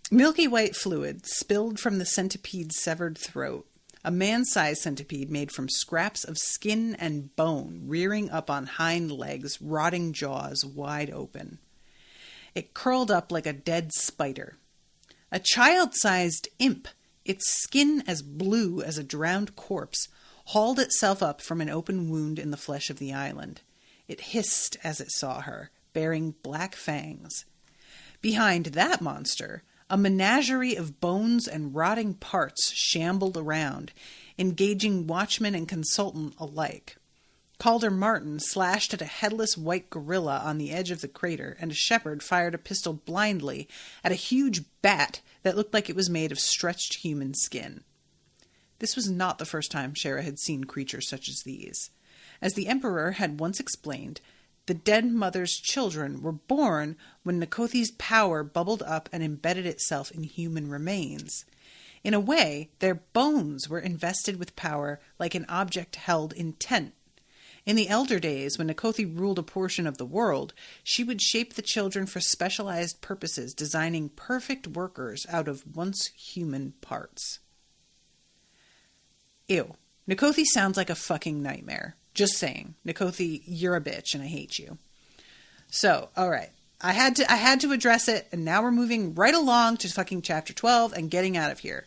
Milky white fluid spilled from the centipede's severed throat. A man-sized centipede made from scraps of skin and bone, rearing up on hind legs, rotting jaws wide open. It curled up like a dead spider. A child-sized imp, its skin as blue as a drowned corpse, hauled itself up from an open wound in the flesh of the island. It hissed as it saw her, bearing black fangs. Behind that monster, a menagerie of bones and rotting parts shambled around, engaging watchman and consultant alike. Calder Martin slashed at a headless white gorilla on the edge of the crater, and a shepherd fired a pistol blindly at a huge bat that looked like it was made of stretched human skin. This was not the first time Shera had seen creatures such as these. As the Emperor had once explained, the dead mother's children were born when Nakothi's power bubbled up and embedded itself in human remains. In a way, their bones were invested with power like an object held in tent. In the elder days, when Nakothi ruled a portion of the world, she would shape the children for specialized purposes, designing perfect workers out of once human parts. Ew. Nakothi sounds like a fucking nightmare. Just saying. Nakothi, you're a bitch and I hate you. So, alright. I had to address it, and now we're moving right along to fucking chapter 12 and getting out of here.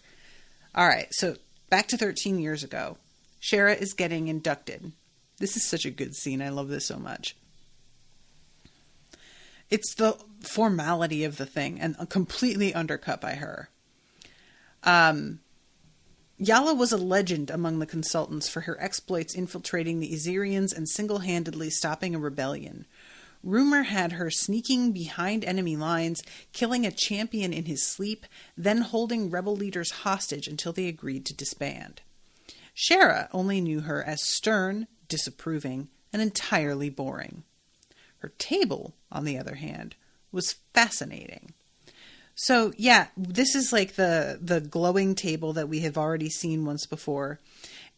Alright, so back to 13 years ago. Shera is getting inducted. This is such a good scene. I love this so much. It's the formality of the thing and completely undercut by her. Yala was a legend among the consultants for her exploits infiltrating the Azirians and single-handedly stopping a rebellion. Rumor had her sneaking behind enemy lines, killing a champion in his sleep, then holding rebel leaders hostage until they agreed to disband. Shera only knew her as stern, disapproving, and entirely boring. Her table, on the other hand, was fascinating. So, yeah, this is like the glowing table that we have already seen once before.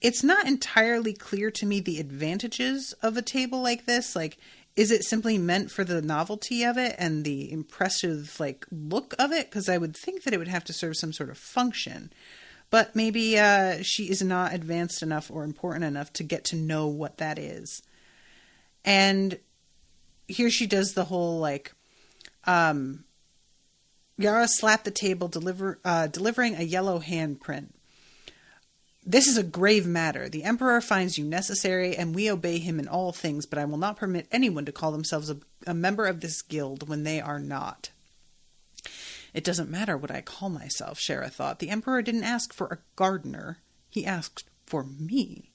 It's not entirely clear to me the advantages of a table like this. Like, is it simply meant for the novelty of it and the impressive, like, look of it? Because I would think that it would have to serve some sort of function. But maybe she is not advanced enough or important enough to get to know what that is. And here she does the whole, like, Yara slapped the table, delivering a yellow handprint. This is a grave matter. The Emperor finds you necessary, and we obey him in all things, but I will not permit anyone to call themselves a member of this guild when they are not. It doesn't matter what I call myself, Shera thought. The Emperor didn't ask for a gardener. He asked for me.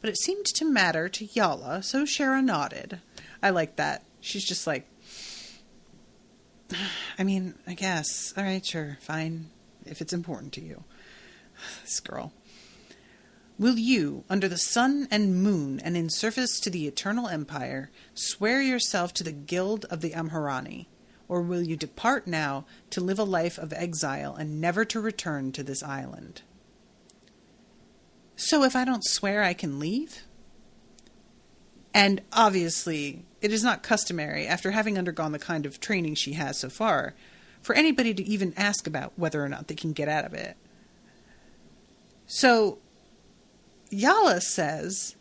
But it seemed to matter to Yala, so Shera nodded. I like that. She's just like, I mean, I guess. All right, sure, fine, if it's important to you. This girl. Will you, under the sun and moon and in service to the eternal empire, swear yourself to the guild of the Amharani? Or will you depart now to live a life of exile and never to return to this island? So if I don't swear, I can leave? And obviously, it is not customary, after having undergone the kind of training she has so far, for anybody to even ask about whether or not they can get out of it. So, Yala says,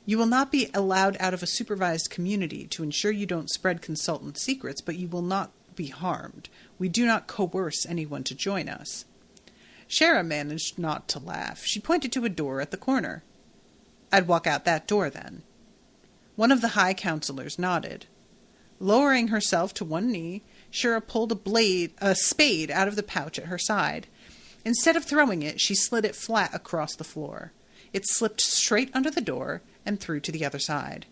you will not be allowed out of a supervised community to ensure you don't spread consultant secrets, but you will not be harmed. We do not coerce anyone to join us. Shera managed not to laugh. She pointed to a door at the corner. I'd walk out that door then. One of the high counselors nodded. Lowering herself to one knee, Shera pulled a spade out of the pouch at her side. Instead of throwing it, she slid it flat across the floor. It slipped straight under the door and through to the other side.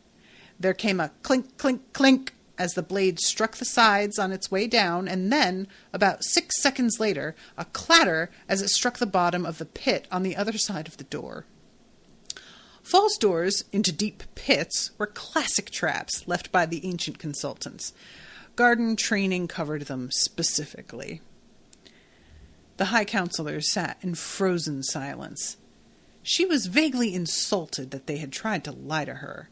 There came a clink, clink, clink as the blade struck the sides on its way down, and then, about 6 seconds later, a clatter as it struck the bottom of the pit on the other side of the door. False doors into deep pits were classic traps left by the ancient consultants. Garden training covered them specifically. The High Counselor sat in frozen silence. She was vaguely insulted that they had tried to lie to her.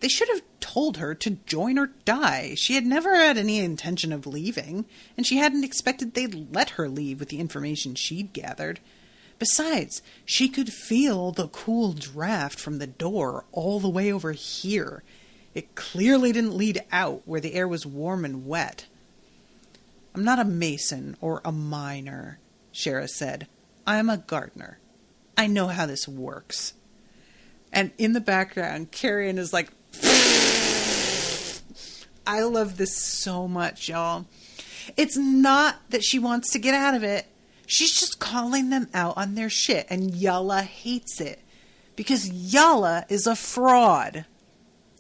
They should have told her to join or die. She had never had any intention of leaving, and she hadn't expected they'd let her leave with the information she'd gathered. Besides, she could feel the cool draft from the door all the way over here. It clearly didn't lead out where the air was warm and wet. I'm not a mason or a miner, Shera said. I am a gardener. I know how this works. And in the background, Carrion is like, I love this so much, y'all. It's not that she wants to get out of it. She's just calling them out on their shit, and Yala hates it. Because Yala is a fraud.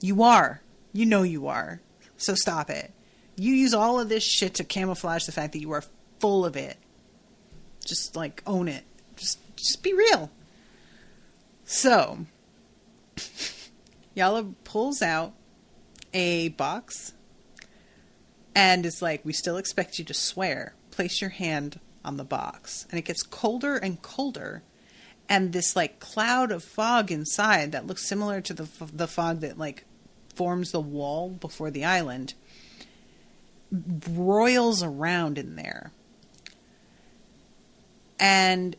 You are. You know you are. So stop it. You use all of this shit to camouflage the fact that you are full of it. Just, like, own it. Just be real. So, Yala pulls out a box and is like, we still expect you to swear. Place your hand on the box. And it gets colder and colder. And this, like, cloud of fog inside that looks similar to the fog that, like, forms the wall before the island roils around in there. And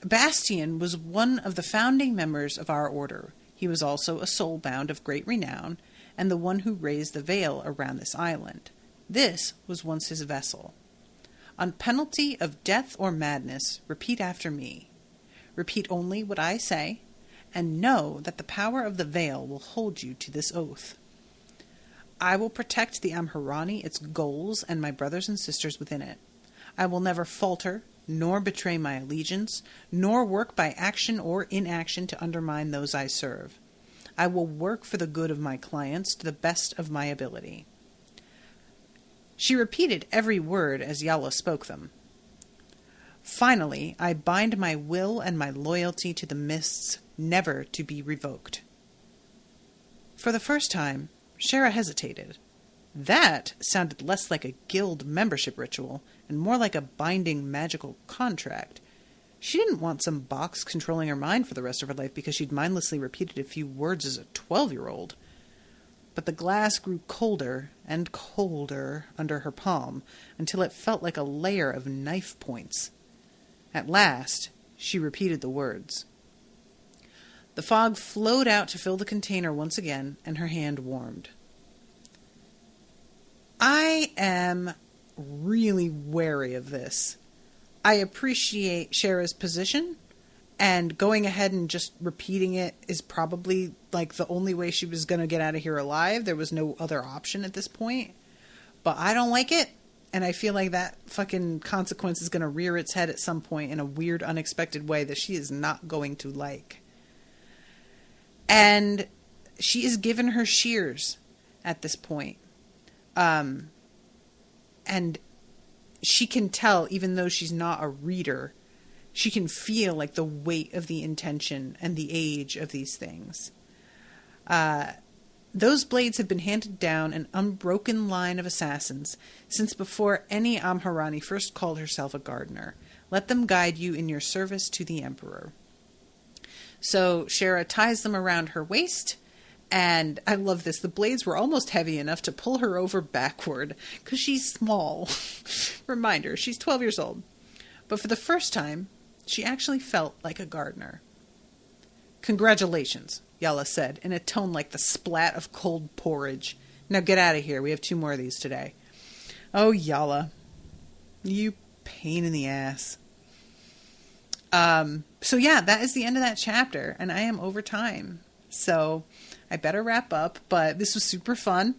Bastian was one of the founding members of our order. He was also a soulbound of great renown, and the one who raised the veil around this island. This was once his vessel. On penalty of death or madness, repeat after me. Repeat only what I say, and know that the power of the veil will hold you to this oath. I will protect the Amharani, its goals, and my brothers and sisters within it. I will never falter, nor betray my allegiance, nor work by action or inaction to undermine those I serve. I will work for the good of my clients to the best of my ability. She repeated every word as Yala spoke them. Finally, I bind my will and my loyalty to the mists, never to be revoked. For the first time, Shara hesitated. That sounded less like a guild membership ritual and more like a binding magical contract. She didn't want some box controlling her mind for the rest of her life because she'd mindlessly repeated a few words as a 12-year-old. But the glass grew colder and colder under her palm until it felt like a layer of knife points. At last, she repeated the words. The fog flowed out to fill the container once again, and her hand warmed. I am really wary of this. I appreciate Shara's position, and going ahead and just repeating it is probably like the only way she was going to get out of here alive. There was no other option at this point. But I don't like it, and I feel like that fucking consequence is going to rear its head at some point in a weird, unexpected way that she is not going to like. And she is given her shears at this point. And she can tell, even though she's not a reader, she can feel like the weight of the intention and the age of these things. Those blades have been handed down an unbroken line of assassins since before any Amharani first called herself a gardener. Let them guide you in your service to the Emperor. So Shara ties them around her waist, and I love this. The blades were almost heavy enough to pull her over backward, because she's small. Reminder, she's 12 years old. But for the first time, she actually felt like a gardener. Congratulations, Yala said, in a tone like the splat of cold porridge. Now get out of here. We have 2 more of these today. Oh, Yala. You pain in the ass. So yeah, that is the end of that chapter, and I am over time. So I better wrap up, but this was super fun.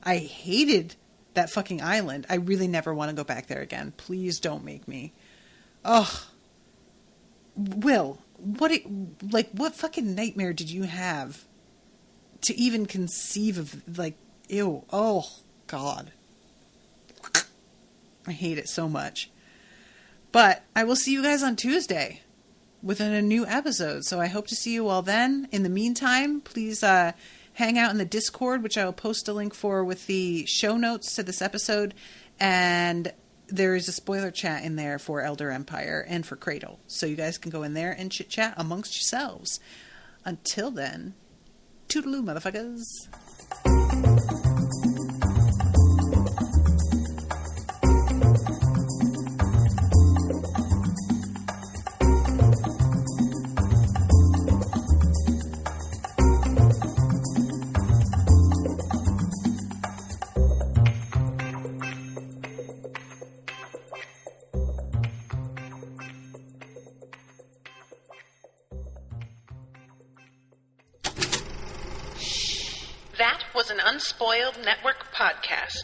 I hated that fucking island. I really never want to go back there again. Please don't make me. Ugh. Will, what fucking nightmare did you have to even conceive of, like, ew, oh, God. I hate it so much. But I will see you guys on Tuesday with a new episode, so I hope to see you all then. In the meantime, please hang out in the Discord, which I will post a link for with the show notes to this episode, and there is a spoiler chat in there for Elder Empire and for Cradle, so you guys can go in there and chit-chat amongst yourselves. Until then, toodaloo, motherfuckers. That was an Unspoiled Network podcast.